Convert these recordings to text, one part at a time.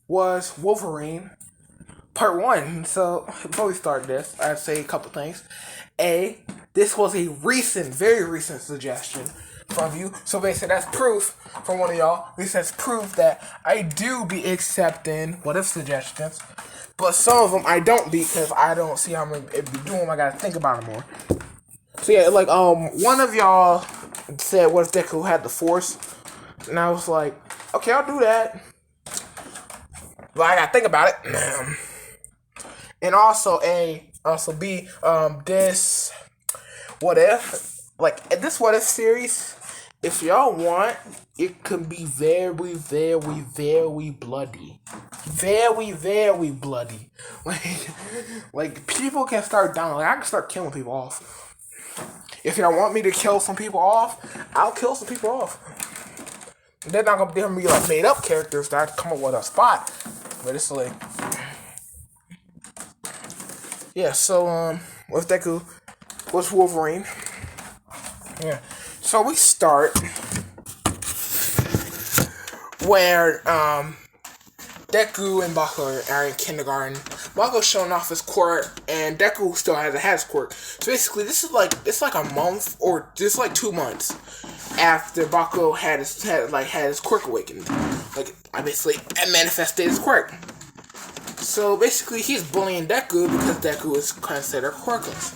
was Wolverine Part 1. So, before we start this, I'd say a couple things. A, this was a recent, very recent suggestion from you. So basically, that's proof from one of y'all. This has proof that I do be accepting what if suggestions. But some of them I don't be because I don't see how I'm going to be doing them. I got to think about them more. So yeah, like, one of y'all said, what if Deku had the Force? And I was like, okay, I'll do that. But I gotta think about it. And also B, this what if, like, this what if series, if y'all want, it can be very, very, very bloody. Very, very bloody. Like people can start dying. Like, I can start killing people off. If y'all want me to kill some people off, I'll kill some people off. They're not gonna be like made up characters that come up with a spot. But it's like, yeah. So with Deku, what's Wolverine? Yeah. So we start where Deku and Bakugo are in kindergarten. Bakugo's showing off his quirk, and Deku still has quirk. So basically, it's like a month or just like 2 months after Bakugo had his quirk awakened. Like, I manifested his quirk. So basically, he's bullying Deku because Deku is considered quirkless.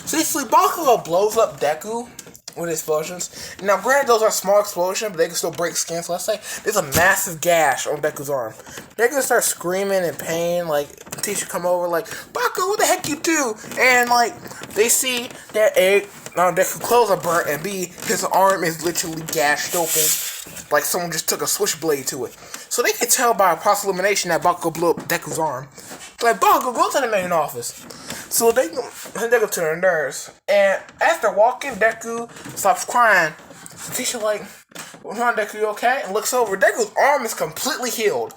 So basically, Bakugo blows up Deku with explosions. Now, granted, those are small explosions, but they can still break skin. So let's say there's a massive gash on Deku's arm. Deku starts screaming in pain. Like, teacher come over, like, Bakugo, what the heck you do? And like, they see that Deku's clothes are burnt, and B, his arm is literally gashed open, like someone just took a switchblade to it. So they can tell by process elimination that Bakugo blew up Deku's arm. Like, Bakugo, go to the main office. So they send Deku to the nurse, and as they're walking, Deku stops crying. The teacher like, what's wrong, Deku, you okay? And looks over, Deku's arm is completely healed.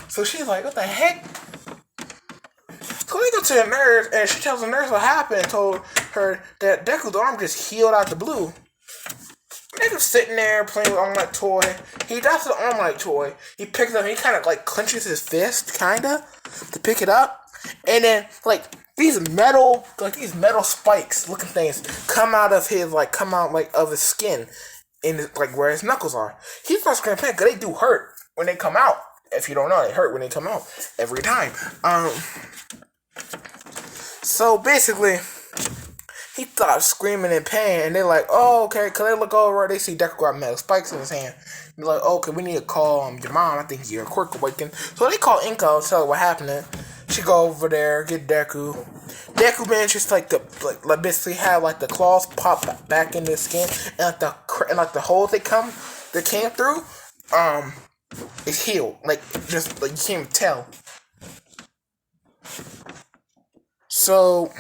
So she's like, what the heck? So they go to the nurse, and she tells the nurse what happened and told her that Deku's arm just healed out the blue. Deku's sitting there playing with Armlight toy. He drops the Armlight toy. He picks it up, and he kind of like clenches his fist, kinda, to pick it up. And then, like, these metal spikes looking things come out of his skin, in like where his knuckles are. He starts screaming pain because they do hurt when they come out. If you don't know, they hurt when they come out every time. So basically, he starts screaming in pain, and they're like, "Oh, okay." Because they look over, they see Deku got metal spikes in his hand. They're like, "Oh, okay, we need to call your mom. I think your quirk awakened." So they call Inko, tell her what happened. She go over there, get Deku. Deku manages to basically have like the claws pop back into his skin, and like the holes that came through, it's healed. Like, just like you can't even tell. So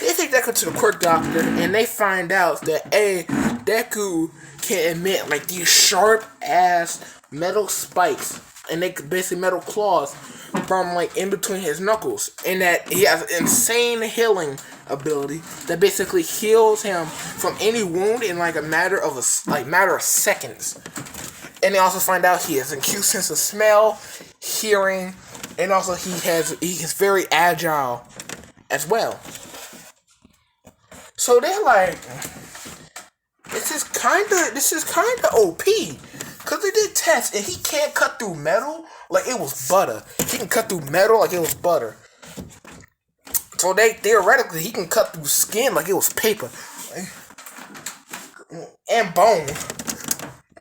they take Deku to the quirk doctor, and they find out that Deku can emit like these sharp ass metal spikes, and they basically metal claws from like in between his knuckles, and that he has insane healing ability that basically heals him from any wound in like a matter of seconds. And they also find out he has an acute sense of smell, hearing, and also he's very agile as well. So they're like, this is kinda OP. Cause they did tests, and he can't cut through metal like it was butter. He can cut through metal like it was butter. So theoretically he can cut through skin like it was paper. And bone.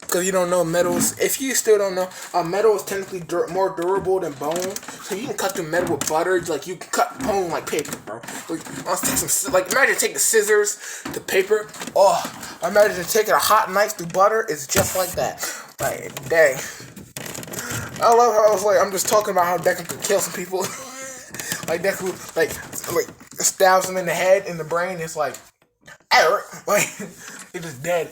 Cause you don't know metals. If you still don't know, metal is technically more durable than bone. So you can cut through metal with butter, like you can cut bone like paper, bro. Imagine taking scissors to paper. Oh, imagine taking a hot knife through butter. It's just like that. Like, dang. I love how I was like, I'm just talking about how Deku could kill some people. Like Deku, like stabs him in the head, in the brain. It's like, like he's just dead.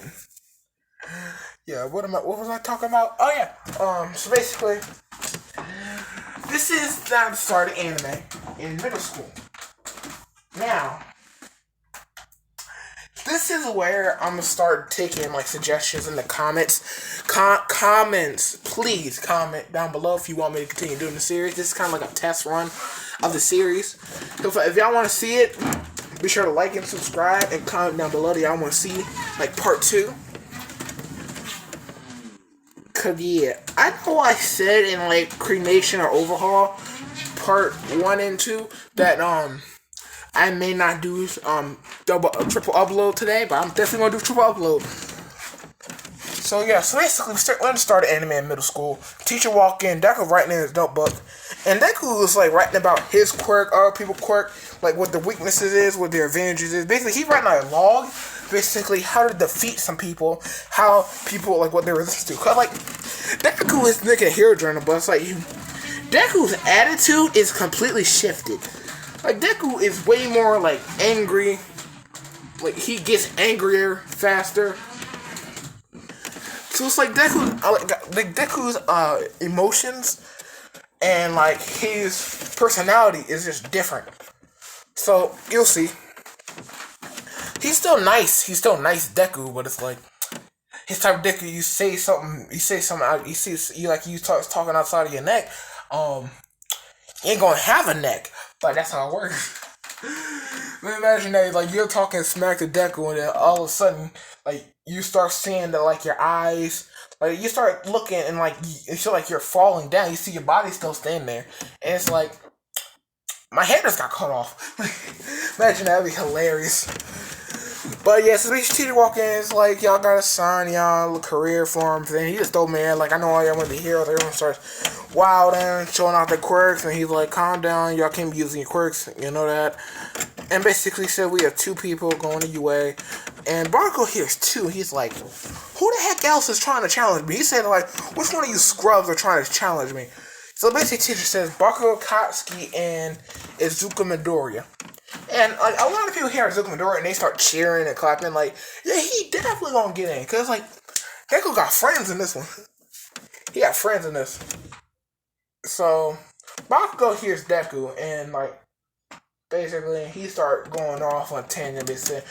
Yeah, what was I talking about? Oh yeah. So basically, this is now the start of anime in middle school. Now, this is where I'm gonna start taking like suggestions in the comments, Comments, please comment down below if you want me to continue doing the series. This is kind of like a test run of the series. So if y'all want to see it, be sure to like and subscribe and comment down below that y'all want to see like part 2. Cause yeah, I know I said in like Creation or Overhaul part 1 and 2 that I may not do triple upload today, but I'm definitely gonna do triple upload. So yeah, so basically we're gonna start anime in middle school. Teacher walk in, Deku writing in his notebook, and Deku is like writing about his quirk, other people's quirk, like what the weaknesses is, what their advantages is. Basically, he's writing a log, basically how to defeat some people, how people like what they're resistant to. Cause like Deku is making a hero journal, but it's like Deku's attitude is completely shifted. Like Deku is way more like angry. Like he gets angrier faster. So it's like Deku's emotions and like his personality is just different. So you'll see. He's still nice Deku, but it's like his type of Deku. You say something out. You talking outside of your neck. You ain't gonna have a neck, but that's how it works. Imagine that like you're talking smack to Deku, and then all of a sudden like you start seeing that like your eyes, like you start looking and like you feel like you're falling down. You see your body still standing there, and it's like my head just got cut off. Imagine that'd be hilarious. But yeah, so each teacher walk in, it's like y'all gotta sign y'all career forms, and he just told me like I know all y'all want to be heroes. Everyone starts wilding, showing off their quirks, and he's like, calm down, y'all can't be using your quirks, you know that. And basically said we have 2 people going to UA, and Bakugo hears 2. He's like, who the heck else is trying to challenge me? He said like, which one of you scrubs are trying to challenge me? So basically, teacher says Bakugo, Katsuki, and Izuku Midoriya. And like a lot of people hear Izuku Midoriya and they start cheering and clapping like, yeah, he definitely gonna get in. Cause like Deku got friends in this one. He got friends in this. So Bakugo hears Deku and like basically he start going off on a tangent. They say,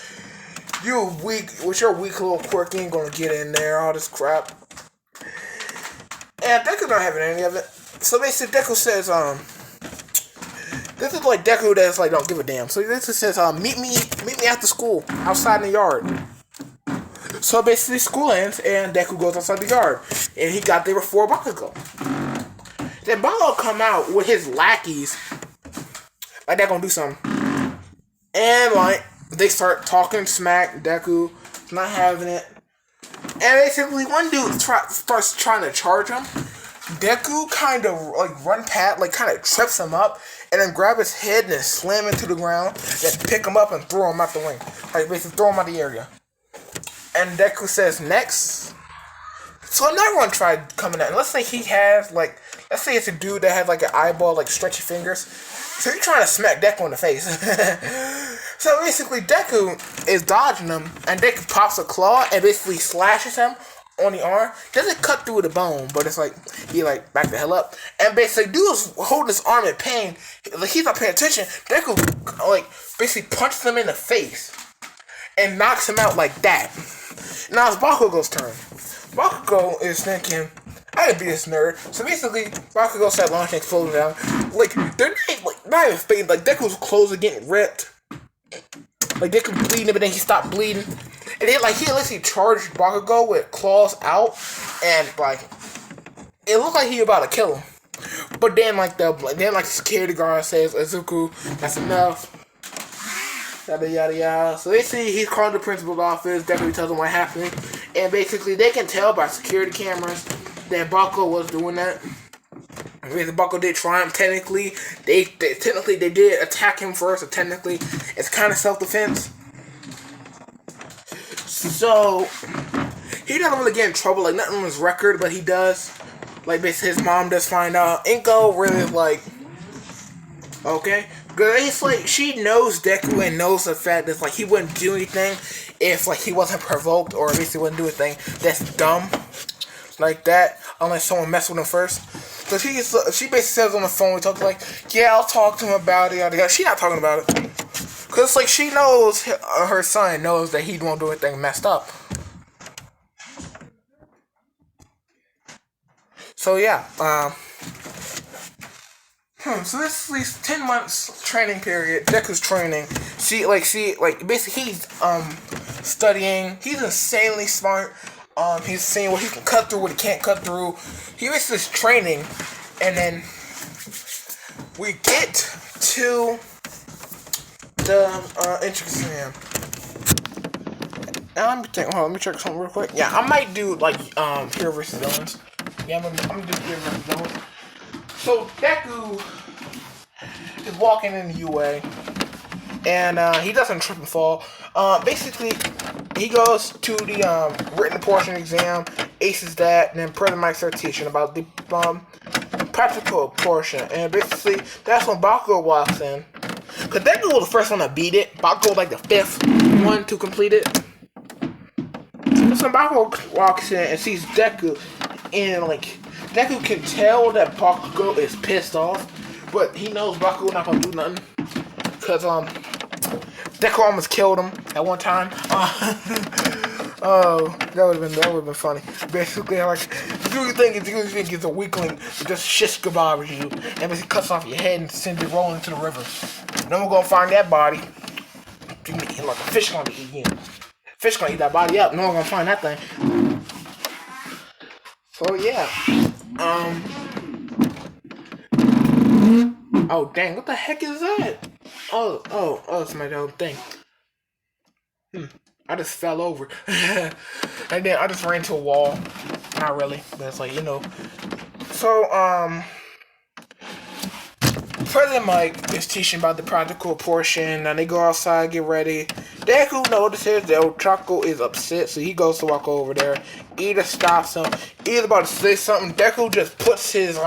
you weak with your weak little quirk, you ain't gonna get in there, all this crap. And Deku not having any of it. So basically Deku says, this is like Deku that's like don't give a damn. So this says, meet me after school, outside in the yard. So basically school ends and Deku goes outside the yard. And he got there before Bakugo. Then Bakugo come out with his lackeys. Like they're gonna do something. And like they start talking smack, Deku not having it. And basically one dude starts trying to charge him. Deku kind of like run past, like kind of trips him up, and then grab his head and then slam him to the ground, then pick him up and throw him out the wing. Like basically throw him out the area. And Deku says next. So another one tried coming at. Let's say he has like, let's say it's a dude that has like an eyeball, like stretchy fingers. So he's trying to smack Deku in the face. So basically Deku is dodging him, and Deku pops a claw and basically slashes him on the arm. Doesn't cut through the bone, but it's like he like back the hell up. And basically dude is holding his arm in pain. Like he's not paying attention. Deku like basically punches him in the face and knocks him out like that. Now it's Bakugo's turn. Bakugo is thinking, I gotta be this nerd. So basically, Bakugo started launching explosions down. Like, they're not even fading. Like, Deku's clothes are getting ripped. Like, Deku bleeding, but then he stopped bleeding. And then, like, he literally charged Bakugo with claws out. And, like, it looked like he was about to kill him. But then, like, the security guard says, Izuku, that's enough. Yada, yada, yada. So they see he's called the principal's office. Deku tells him what happened. And basically, they can tell by security cameras that Bakugo was doing that. I mean, Bakugo did triumph. Technically, they did attack him first. So technically, it's kind of self-defense. So he doesn't really get in trouble. Like nothing on his record, but he does. Like basically, his mom does find out. Inko really like okay. It's like she knows Deku and knows the fact that like he wouldn't do anything if like he wasn't provoked, or at least he wouldn't do anything that's dumb like that unless someone messed with him first. So she basically says on the phone, we talk like, yeah, I'll talk to him about it. She's not talking about it because it's like she knows her son knows that he won't do anything messed up. So yeah, so this is at least 10 months training period. Deku's training. Basically he's studying. He's insanely smart. He's seeing what he can cut through, what he can't cut through. He basically is training, and then we get to the entrance exam. Now let me check something real quick. Yeah, I might do like hero versus villains. Yeah, I'm gonna do hero versus villains. So Deku is walking in the UA, and he doesn't trip and fall. Basically, he goes to the written portion exam, aces that, and then President Mike starts teaching about the practical portion. And basically, that's when Bakugo walks in. Because Deku was the first one to beat it. Bakugo was like the 5th one to complete it. So Bakugo walks in and sees Deku, and Deku can tell that Bakugo is pissed off, but he knows Bakugo not gonna do nothing. Because Deku almost killed him at one time. Oh, that would have been funny. Basically, do you think it's a weakling that just shish kebab with you, and basically cuts off your head and sends it rolling into the river? Then we're gonna find that body. Like a fish gonna eat him. Fish gonna eat that body up. No one's gonna find that thing. So yeah. Oh dang! What the heck is that? Oh! It's my own thing. I just fell over, and then I just ran into a wall. Not really, but it's like, you know. So President Mike is teaching about the practical portion, and they go outside, get ready. Deku notices that Ochako is upset, so he goes to walk over there. Ida stops him. Ida's about to say something. Deku just puts his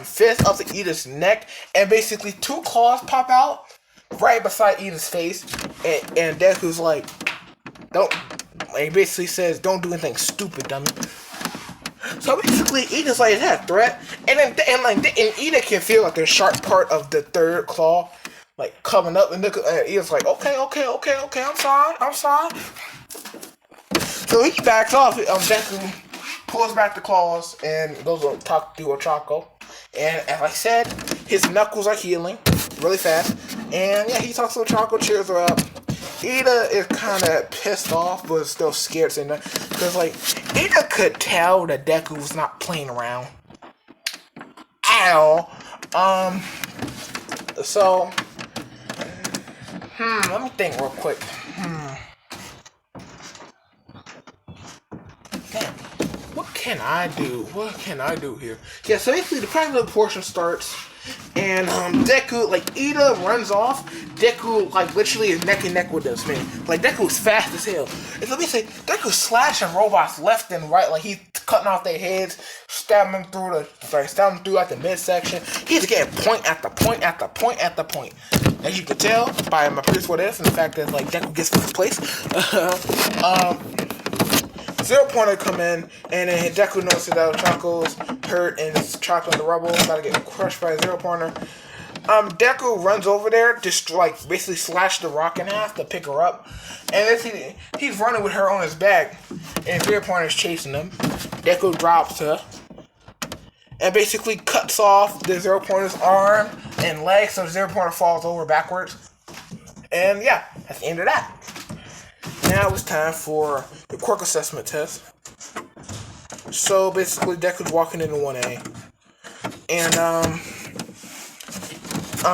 fist up to Ida's neck, and basically 2 claws pop out right beside Ida's face, and Deku's like, he basically says, don't do anything stupid, dummy. So basically, Ida's like, is that a threat? And Ida can feel like the sharp part of the 3rd claw, like, coming up, and Ida's like, okay, I'm sorry. So he backs off. Deku pulls back the claws and goes to talk to Ochako. And as I said, his knuckles are healing really fast. And yeah, he talks to Ochako, cheers her up. Ida is kind of pissed off, but still scared. Because, Ida could tell that Deku was not playing around at all. So, let me think real quick. Damn. What can I do here? Yeah, so basically the practical portion starts, and Deku, Ida runs off. Deku, literally is neck and neck with this man. Deku's fast as hell. And so basically, Deku's slashing robots left and right, he's cutting off their heads, stabbing them through the midsection. He's getting point after point after point after point. As you can tell by my previous what is, and the fact that Deku gets 5th place. Zero Pointer come in, and then Deku notices that Chaco's hurt and is trapped on the rubble, about to get crushed by Zero Pointer. Deku runs over there, just basically slash the rock in half to pick her up, and he's running with her on his back, and Zero Pointer's chasing him. Deku drops her, and basically cuts off the Zero Pointer's arm and leg, so Zero Pointer falls over backwards. And yeah, that's the end of that. Now it's time for the Quirk assessment test. So basically, Deku's walking into 1A, and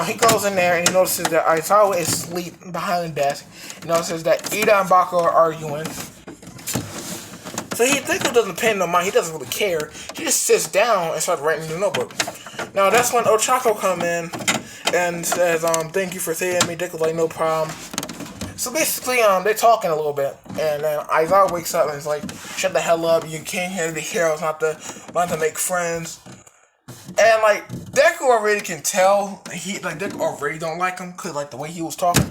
he goes in there and he notices that Aizawa is asleep behind the desk. He notices that Ida and Bakugo are arguing. So Deku doesn't pay no mind. He doesn't really care. He just sits down and starts writing in the notebook. Now that's when Ochako come in and says, "Thank you for saving me." Deku's like, "No problem." So basically, they're talking a little bit, and then Aizawa wakes up and is like, "Shut the hell up! You can't hear the heroes not to make friends." And Deku already can tell Deku already don't like him because the way he was talking.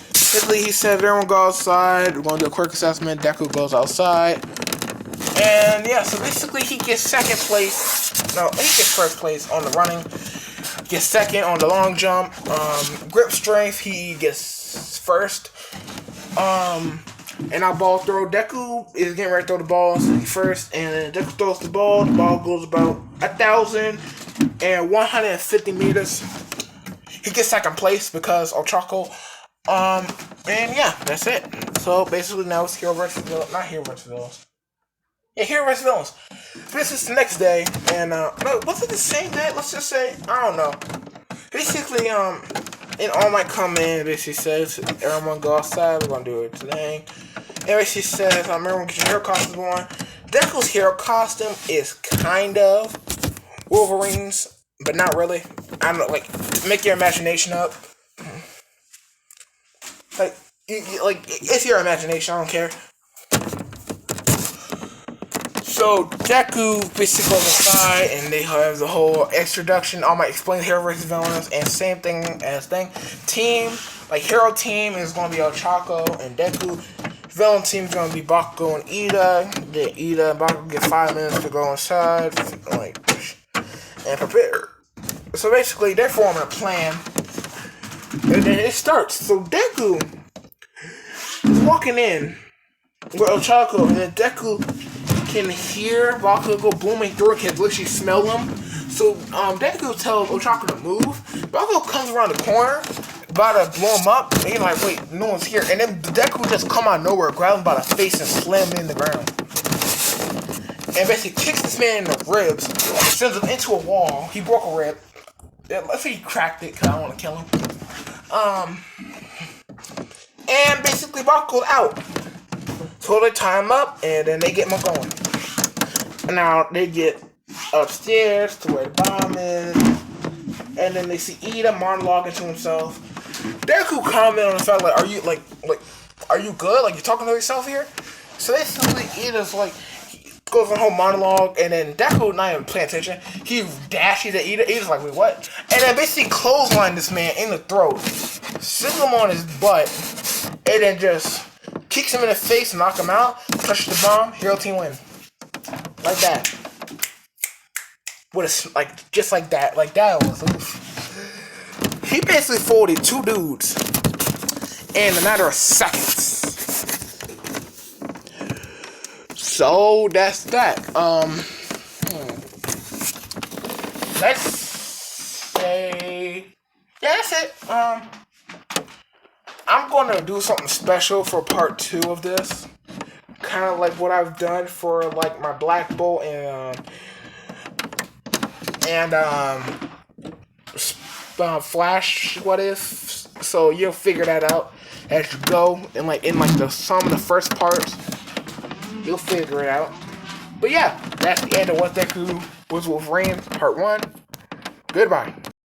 Basically, he said, "Everyone go outside. We're gonna do a Quirk assessment." Deku goes outside, and yeah, so basically he gets 2nd place. No, he gets 1st place on the running. Gets 2nd on the long jump. Grip strength, he gets 1st. And our ball throw. Deku is getting ready to throw the ball first, and Deku throws the ball. The ball goes about 1,150 meters. He gets second place because Ochako. And yeah, that's it. So basically now it's hero versus villain. Not hero versus villains. Yeah, hero versus villains. This is the next day, and no, was it the same day? Let's just say, I don't know. Basically, and All Might come in. Basically says, everyone go outside. We're gonna do it today. And basically says, everyone get your hero costume on. Deku's hero costume is kind of Wolverine's, but not really. I don't know, like, make your imagination up. Like, it's your imagination, I don't care. So, Deku basically goes inside, and they have the whole introduction. I might explain hero versus villains, and same thing as thing. Team, like, hero team is going to be Ochako and Deku. Villain team is going to be Bakugo and Ida. Then Ida and Bakugo get 5 minutes to go inside, like, and prepare. So basically, they're forming a plan, and then it starts. So Deku is walking in with Ochako, and then Deku can hear Bakugo booming through, can literally smell him. So Deku tells Ochako to move. Bakugo comes around the corner, about to blow him up, and he's like, wait, no one's here. And then Deku just come out of nowhere, grab him by the face, and slam him in the ground. And basically kicks this man in the ribs, sends him into a wall. He broke a rib. Let's say he cracked it, because I don't want to kill him. And basically Bakugo's out. So they tie him up, and then they get him going. Now, they get upstairs to where the bomb is, and then they see Ida monologuing to himself. Deku comment on the fact, like, are you good? Like, you talking to yourself here? So basically, Ida's like, goes on a whole monologue, and then Deku, not even paying attention, he dashes at Ida. Ida's like, wait, what? And then basically clothesline this man in the throat, sits him on his butt, and then just kicks him in the face, knock him out, touches the bomb, hero team win. Like that. Just like that. Like that was, oof. He basically folded 2 dudes in a matter of seconds. So that's that. Let's say, yeah, that's it. I'm gonna do something special for part 2 of this. Kind of like what I've done for like my Black Bolt and Flash What If. So you'll figure that out as you go, and like in like some of the first parts, you'll figure it out. But yeah, that's the end of What Deku Was Wolverine Part 1. Goodbye.